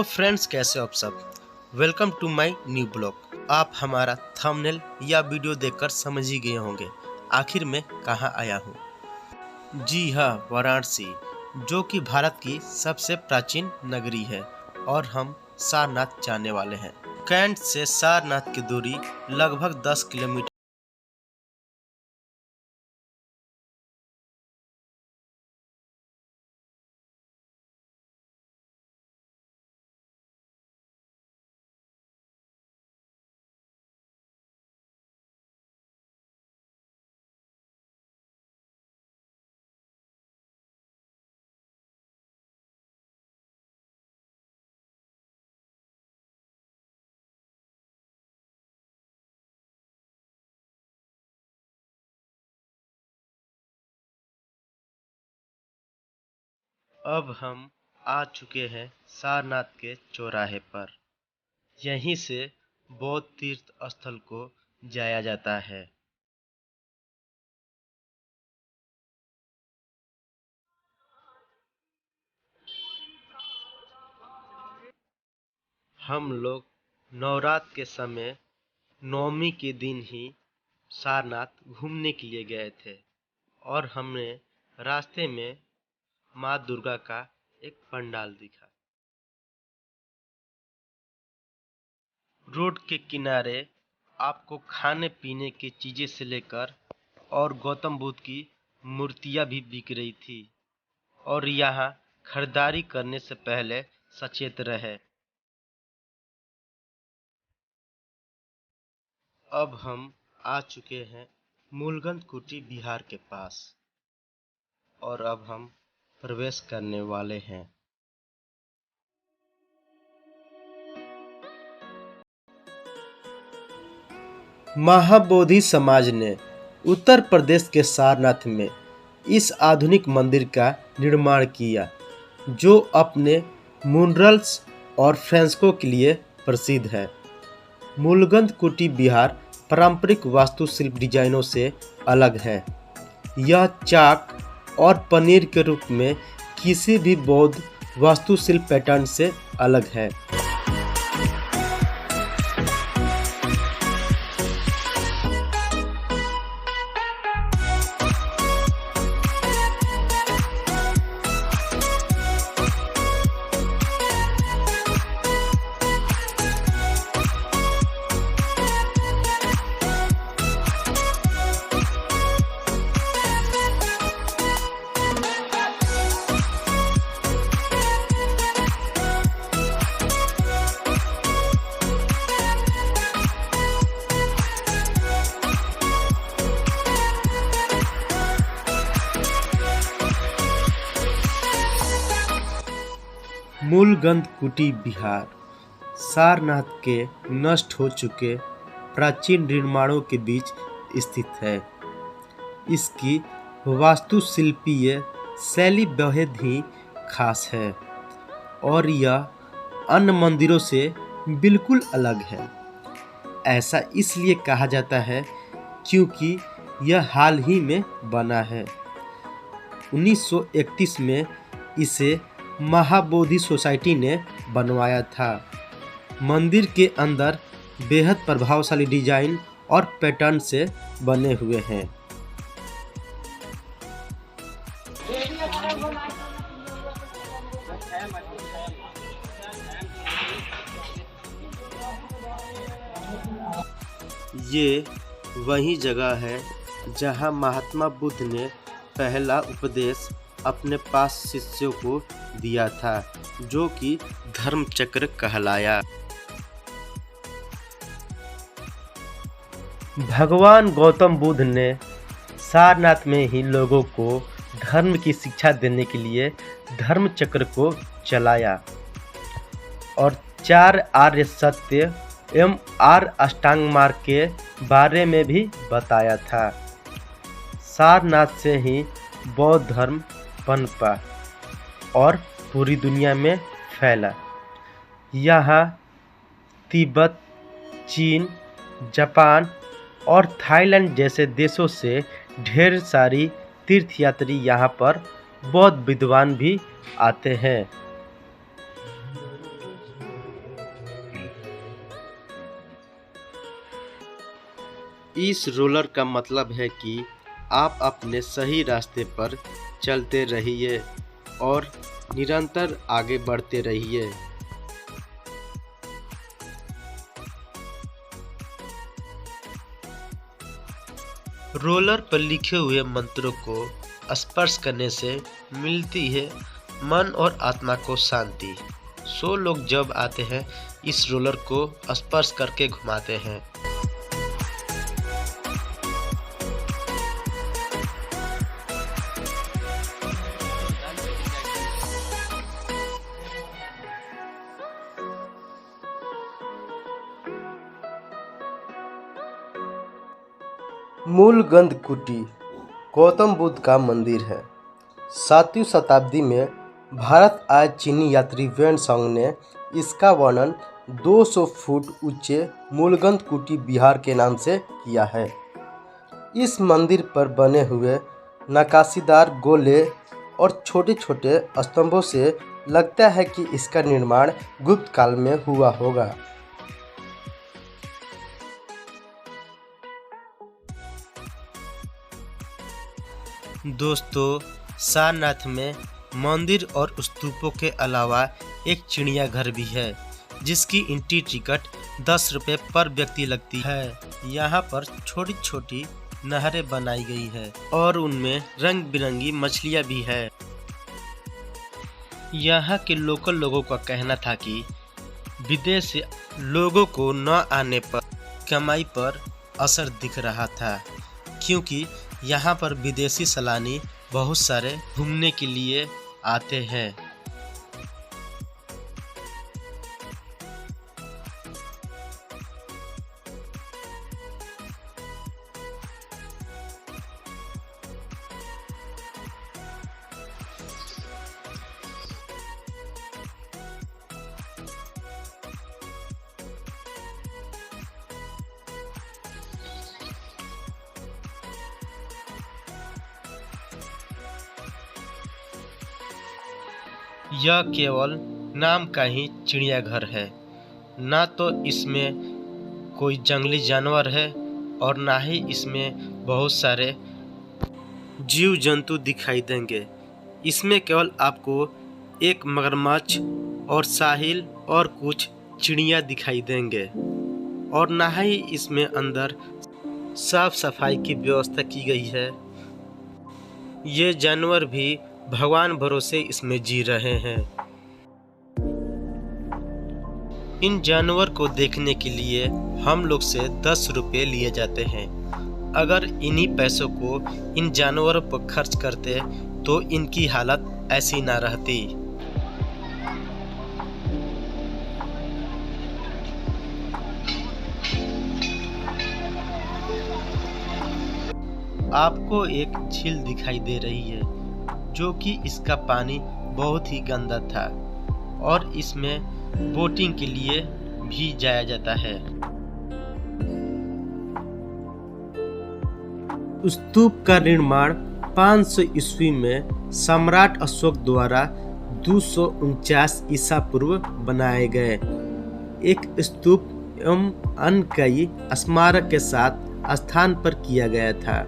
Friends, कैसे हो आप सब। Welcome to my new blog. आप हमारा थंबनेल या वीडियो देखकर समझ ही गए होंगे आखिर मैं कहाँ आया हूँ। जी हाँ, वाराणसी, जो कि भारत की सबसे प्राचीन नगरी है और हम सारनाथ जाने वाले हैं। कैंट से सारनाथ की दूरी लगभग 10 किलोमीटर। अब हम आ चुके हैं सारनाथ के चौराहे पर। यहीं से बौद्ध तीर्थ स्थल को जाया जाता है। हम लोग नवरात्र के समय नवमी के दिन ही सारनाथ घूमने के लिए गए थे और हमने रास्ते में माँ दुर्गा का एक पंडाल दिखा। रोड के किनारे आपको खाने पीने की चीजें से लेकर और गौतम बुद्ध की मूर्तियां भी बिक रही थी। और यहाँ खरीदारी करने से पहले सचेत रहे। अब हम आ चुके हैं मूलगंज कुटी बिहार के पास और अब हम प्रवेश करने वाले हैं। महाबोधि समाज ने उत्तर प्रदेश के सारनाथ में इस आधुनिक मंदिर का निर्माण किया, जो अपने म्यूरल्स और फ्रेस्को के लिए प्रसिद्ध है। मूलगंज कुटी बिहार पारंपरिक वास्तुशिल्प डिजाइनों से अलग है। यह चाक और पनीर के रूप में किसी भी बौद्ध वास्तुशिल्प पैटर्न से अलग है। मूलगंज कुटी बिहार सारनाथ के नष्ट हो चुके प्राचीन निर्माणों के बीच स्थित है। इसकी वास्तुशिल्पीय शैली बेहद ही खास है और यह अन्य मंदिरों से बिल्कुल अलग है। ऐसा इसलिए कहा जाता है क्योंकि यह हाल ही में बना है। 1931 में इसे महाबोधि सोसाइटी ने बनवाया था। मंदिर के अंदर बेहद प्रभावशाली डिजाइन और पैटर्न से बने हुए हैं। ये वही जगह है जहां महात्मा बुद्ध ने पहला उपदेश अपने पास शिष्यों को दिया था, जो कि धर्म चक्र कहलाया। भगवान गौतम बुद्ध ने सारनाथ में ही लोगों को धर्म की शिक्षा देने के लिए धर्म चक्र को चलाया और 4 आर्य सत्य एवं 8 अष्टांग मार्ग के बारे में भी बताया था। सारनाथ से ही बौद्ध धर्म पनपा और पूरी दुनिया में फैला। यहाँ तिब्बत, चीन, जापान और थाईलैंड जैसे देशों से ढेर सारी तीर्थयात्री यहाँ पर बौद्ध विद्वान भी आते हैं। इस रोलर का मतलब है कि आप अपने सही रास्ते पर चलते रहिए और निरंतर आगे बढ़ते रहिए। रोलर पर लिखे हुए मंत्रों को स्पर्श करने से मिलती है मन और आत्मा को शांति। 100 लोग जब आते हैं इस रोलर को स्पर्श करके घुमाते हैं। मूलगंध कुटी गौतम बुद्ध का मंदिर है। 7वीं शताब्दी में भारत आए चीनी यात्री वेनसांग ने इसका वर्णन 200 फुट ऊंचे मूलगंध कुटी बिहार के नाम से किया है। इस मंदिर पर बने हुए नक्काशीदार गोले और छोटे छोटे स्तंभों से लगता है कि इसका निर्माण गुप्त काल में हुआ होगा। दोस्तों, सारनाथ में मंदिर और स्तूपों के अलावा एक चिड़ियाघर भी है जिसकी एंट्री टिकट 10 रुपये पर व्यक्ति लगती है। यहाँ पर छोटी छोटी नहरें बनाई गई है और उनमें रंग बिरंगी मछलियाँ भी है। यहाँ के लोकल लोगों का कहना था कि विदेश से लोगों को न आने पर कमाई पर असर दिख रहा था, क्योंकि यहाँ पर विदेशी सैलानी बहुत सारे घूमने के लिए आते हैं। यह केवल नाम का ही चिड़ियाघर है। ना तो इसमें कोई जंगली जानवर है और ना ही इसमें बहुत सारे जीव जंतु दिखाई देंगे। इसमें केवल आपको एक मगरमच्छ और साहिल और कुछ चिड़िया दिखाई देंगे और ना ही इसमें अंदर साफ सफाई की व्यवस्था की गई है। ये जानवर भी भगवान भरोसे इसमें जी रहे हैं। इन जानवर को देखने के लिए हम लोग से 10 रुपये लिए जाते हैं। अगर इन्हीं पैसों को इन जानवरों पर खर्च करते तो इनकी हालत ऐसी ना रहती। आपको एक झील दिखाई दे रही है जो कि इसका पानी बहुत ही गंदा था और इसमें बोटिंग के लिए भी जाया जाता है। स्तूप का निर्माण 500 ईस्वी में सम्राट अशोक द्वारा 249 ईसा पूर्व बनाए गए एक स्तूप एवं अन्य कई स्मारक के साथ स्थान पर किया गया था।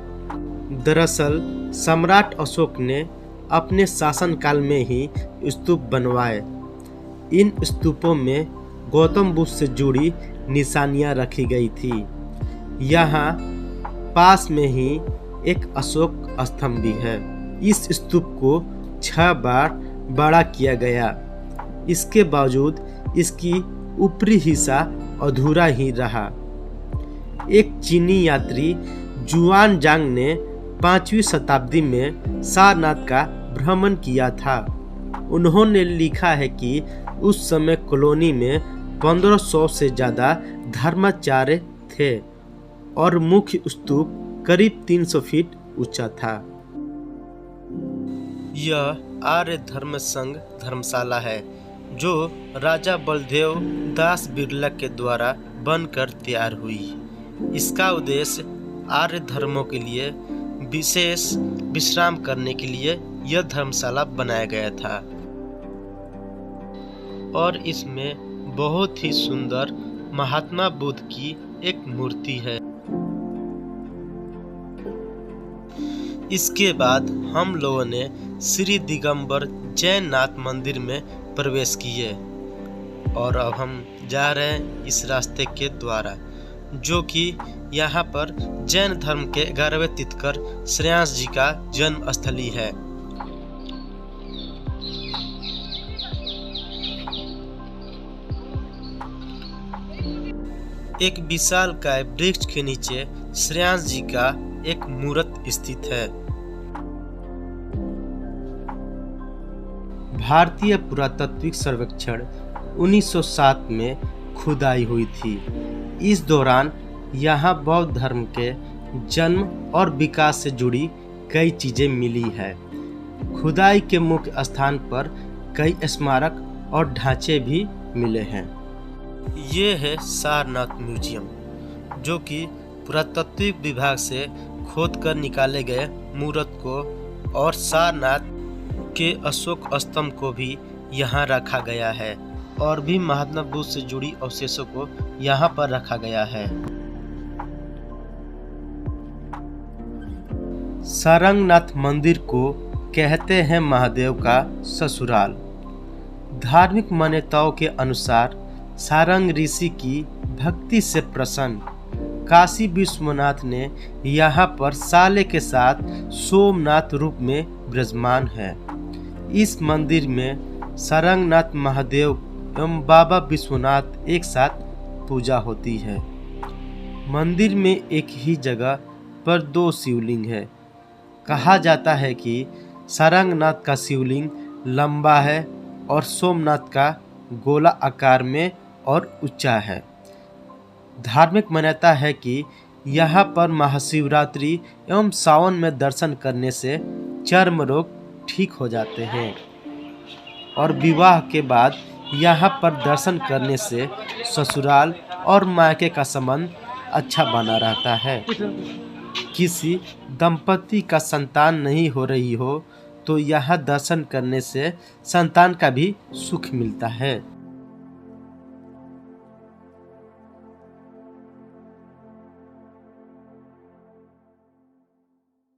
दरअसल सम्राट अशोक ने अपने शासनकाल में ही स्तूप बनवाए। इन स्तूपों में गौतम बुद्ध से जुड़ी निशानियां रखी गई थी। यहाँ पास में ही एक अशोक स्तंभ भी है। इस स्तूप को 6 बार बड़ा किया गया। इसके बावजूद इसकी ऊपरी हिस्सा अधूरा ही रहा। एक चीनी यात्री जुआन जांग ने 5वीं शताब्दी में सारनाथ का भ्रमण किया था। उन्होंने लिखा है कि उस समय कॉलोनी में 1500 से ज़्यादा धर्माचार्य थे और मुख्य स्तूप करीब 300 फीट ऊंचा था। यह आर्य धर्म संघ धर्मशाला है जो राजा बलदेव दास बिरला के द्वारा बनकर तैयार हुई। इसका उद्देश्य आर्य धर्मों के लिए विशेष विश्राम करने के लिए यह धर्मशाला बनाया गया था और इसमें बहुत ही सुंदर महात्मा बुद्ध की एक मूर्ति है। इसके बाद हम लोगों ने श्री दिगंबर जैन नाथ मंदिर में प्रवेश किए और अब हम जा रहे हैं इस रास्ते के द्वारा, जो कि यहाँ पर जैन धर्म के 11वें तीर्थंकर श्रेयांश जी का जन्म स्थली है। एक विशालकाय वृक्ष के नीचे श्रेयांश जी का एक मूर्त स्थित है। भारतीय पुरातात्विक सर्वेक्षण 1907 में खुदाई हुई थी। इस दौरान यहाँ बौद्ध धर्म के जन्म और विकास से जुड़ी कई चीजें मिली है। खुदाई के मुख्य स्थान पर कई स्मारक और ढांचे भी मिले हैं। ये है सारनाथ म्यूजियम, जो कि पुरातात्विक विभाग से खोदकर निकाले गए मूर्त को और सारनाथ के अशोक स्तंभ को भी यहाँ रखा गया है और भी महात्मा बुद्ध से जुड़ी अवशेषों को यहाँ पर रखा गया है। सारंगनाथ मंदिर को कहते हैं महादेव का ससुराल। धार्मिक मान्यताओं के अनुसार सारंग ऋषि की भक्ति से प्रसन्न काशी विश्वनाथ ने यहाँ पर साले के साथ सोमनाथ रूप में विराजमान है। इस मंदिर में सारंगनाथ महादेव एवं बाबा विश्वनाथ एक साथ पूजा होती है। मंदिर में एक ही जगह पर 2 शिवलिंग है। कहा जाता है कि सारंगनाथ का शिवलिंग लंबा है और सोमनाथ का गोला आकार में और ऊंचा है। धार्मिक मान्यता है कि यहाँ पर महाशिवरात्रि एवं सावन में दर्शन करने से चर्म रोग ठीक हो जाते हैं और विवाह के बाद यहाँ पर दर्शन करने से ससुराल और मायके का संबंध अच्छा बना रहता है। किसी दंपति का संतान नहीं हो रही हो तो यहाँ दर्शन करने से संतान का भी सुख मिलता है।